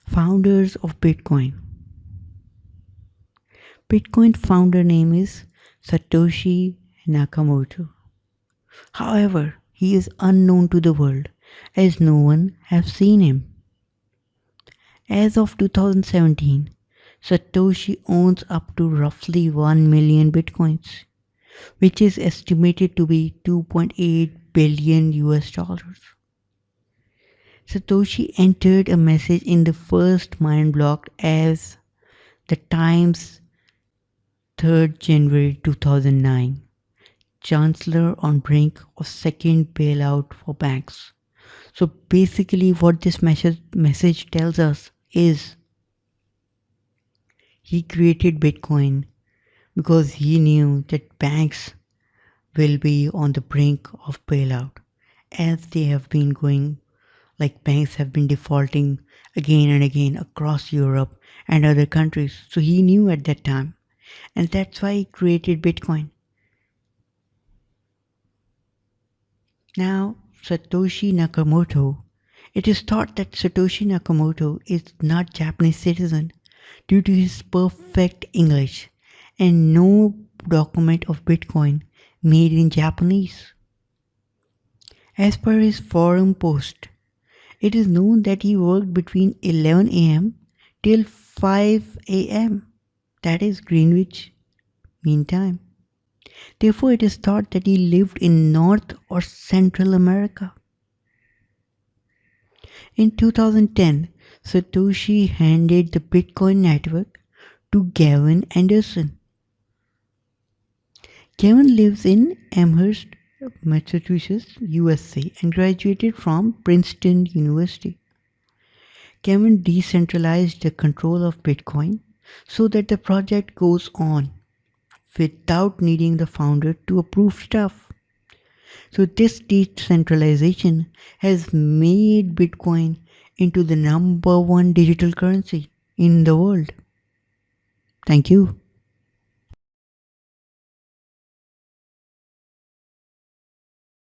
Founders of Bitcoin. Bitcoin founder name is Satoshi Nakamoto. However, he is unknown to the world as no one has seen him. As of 2017, Satoshi owns up to roughly 1 million bitcoins, which is estimated to be 2.8 billion US dollars. Satoshi entered a message in the first mine block as the Times 3rd January 2009. Chancellor on brink of second bailout for banks. So basically what this message tells us is he created Bitcoin because he knew that banks will be on the brink of bailout as they have been going, like banks have been defaulting again and again across Europe and other countries. So he knew at that time, and that's why he created Bitcoin. Now, Satoshi Nakamoto. It is thought that Satoshi Nakamoto is not Japanese citizen due to his perfect English and no document of Bitcoin made in Japanese. As per his forum post, it is known that he worked between 11 a.m. till 5 a.m. That is Greenwich Mean Time. Therefore, it is thought that he lived in North or Central America. In 2010, Satoshi handed the Bitcoin network to Gavin Anderson. Gavin lives in Amherst, Massachusetts, USA, and graduated from Princeton University. Gavin decentralized the control of Bitcoin so that the project goes on without needing the founder to approve stuff. So this decentralization has made Bitcoin into the number one digital currency in the world. Thank you.